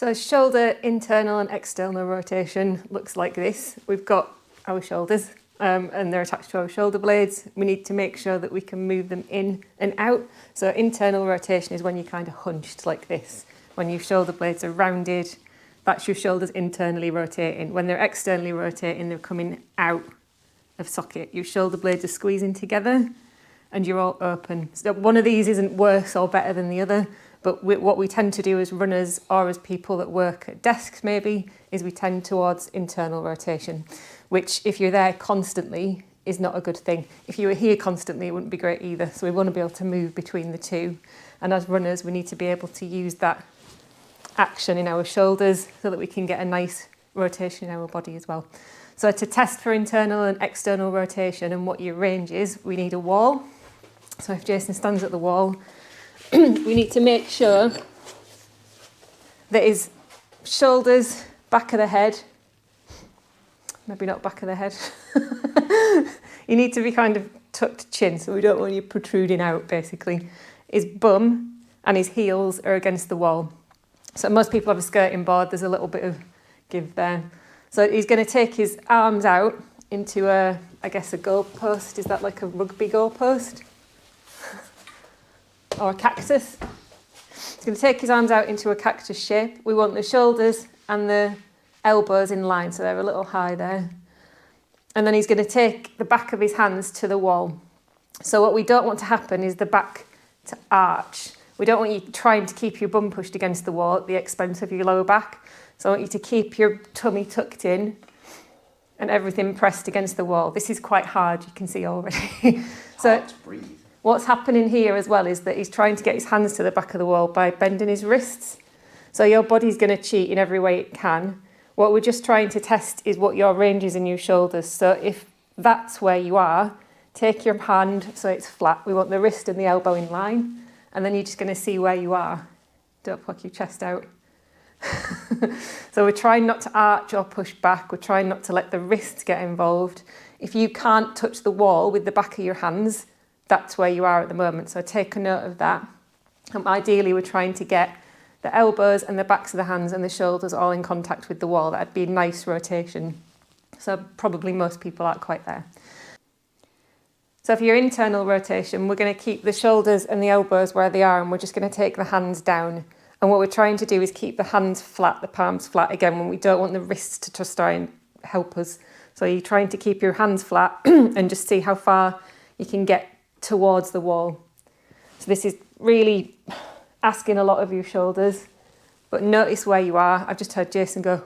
So shoulder internal and external rotation looks like this. We've got our shoulders and they're attached to our shoulder blades. We need to make sure that we can move them in and out. So internal rotation is when you're kind of hunched like this. When your shoulder blades are rounded, that's your shoulders internally rotating. When they're externally rotating, they're coming out of socket. Your shoulder blades are squeezing together and you're all open. So one of these isn't worse or better than the other, but what we tend to do as runners or as people that work at desks maybe, is we tend towards internal rotation, which if you're there constantly is not a good thing. If you were here constantly, it wouldn't be great either. So we want to be able to move between the two. And as runners, we need to be able to use that action in our shoulders so that we can get a nice rotation in our body as well. So to test for internal and external rotation and what your range is, we need a wall. So if Jason stands at the wall, we need to make sure that his shoulders, back of the head, maybe not back of the head, you need to be kind of tucked chin, so we don't want you protruding out basically. His bum and his heels are against the wall. So most people have a skirting board, there's a little bit of give there. So he's going to take his arms out into I guess a goal post. Is that like a rugby goal post? Or a cactus? He's going to take his arms out into a cactus shape. We want the shoulders and the elbows in line, so they're a little high there. And then he's going to take the back of his hands to the wall. So what we don't want to happen is the back to arch. We don't want you trying to keep your bum pushed against the wall at the expense of your lower back. So I want you to keep your tummy tucked in and everything pressed against the wall. This is quite hard, you can see already. So hard to breathe. What's happening here as well is that he's trying to get his hands to the back of the wall by bending his wrists. So your body's going to cheat in every way it can. What we're just trying to test is what your range is in your shoulders. So if that's where you are, take your hand so it's flat. We want the wrist and the elbow in line. And then you're just going to see where you are. Don't pluck your chest out. So we're trying not to arch or push back. We're trying not to let the wrists get involved. If you can't touch the wall with the back of your hands, that's where you are at the moment. So take a note of that. Ideally, we're trying to get the elbows and the backs of the hands and the shoulders all in contact with the wall. That'd be a nice rotation. So probably most people aren't quite there. So for your internal rotation, we're going to keep the shoulders and the elbows where they are, and we're just going to take the hands down. And what we're trying to do is keep the hands flat, the palms flat again, when we don't want the wrists to just try and help us. So you're trying to keep your hands flat and just see how far you can get towards the wall. So this is really asking a lot of your shoulders, but notice where you are. I've just heard Jason go,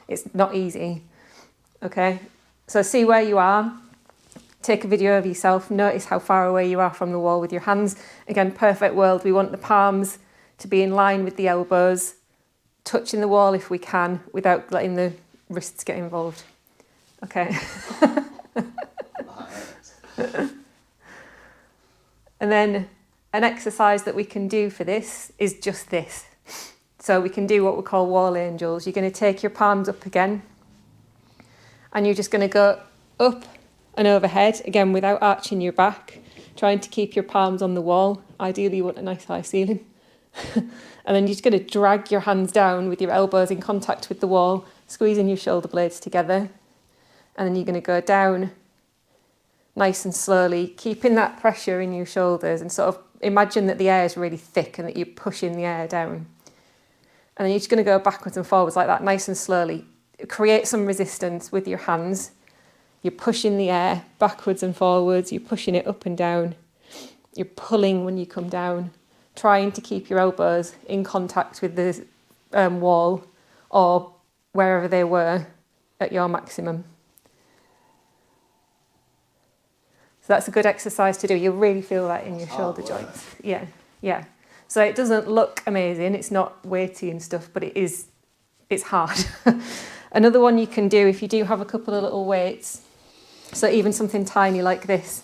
it's not easy. Okay, so see where you are. Take a video of yourself, notice how far away you are from the wall with your hands. Again, perfect world, we want the palms to be in line with the elbows, touching the wall if we can, without letting the wrists get involved. Okay. And then an exercise that we can do for this is just this. So we can do what we call wall angels. You're going to take your palms up again, and you're just going to go up and overhead, again without arching your back, trying to keep your palms on the wall. Ideally you want a nice high ceiling. And then you're just going to drag your hands down with your elbows in contact with the wall, squeezing your shoulder blades together. And then you're going to go down nice and slowly, keeping that pressure in your shoulders, and sort of imagine that the air is really thick and that you're pushing the air down. And then you're just going to go backwards and forwards like that, nice and slowly. Create some resistance with your hands. You're pushing the air backwards and forwards, you're pushing it up and down, you're pulling when you come down, trying to keep your elbows in contact with the wall or wherever they were at your maximum. So that's a good exercise to do. You'll really feel that in your shoulder joints. Yeah. So it doesn't look amazing, it's not weighty and stuff, but it's hard. Another one you can do if you do have a couple of little weights, so even something tiny like this,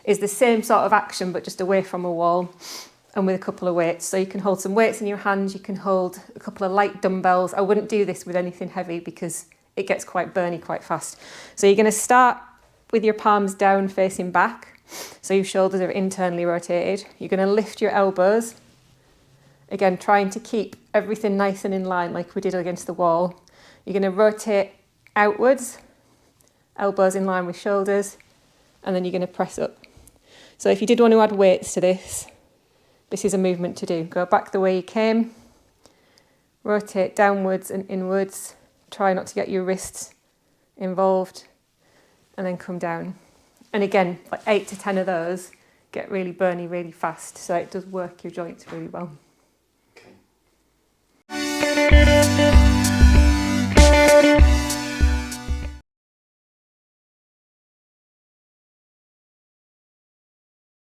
is the same sort of action but just away from a wall and with a couple of weights. So you can hold some weights in your hands, you can hold a couple of light dumbbells. I wouldn't do this with anything heavy because it gets quite burny quite fast. So you're going to start with your palms down facing back, so your shoulders are internally rotated. You're going to lift your elbows Again, trying to keep everything nice and in line like we did against the wall. You're going to rotate outwards, elbows in line with shoulders, and then you're going to press up. So if you did want to add weights to this, this is a movement to do. Go back the way you came, rotate downwards and inwards, try not to get your wrists involved, and then come down. And again, like 8 to 10 of those get really burny really fast, so it does work your joints really well. Okay.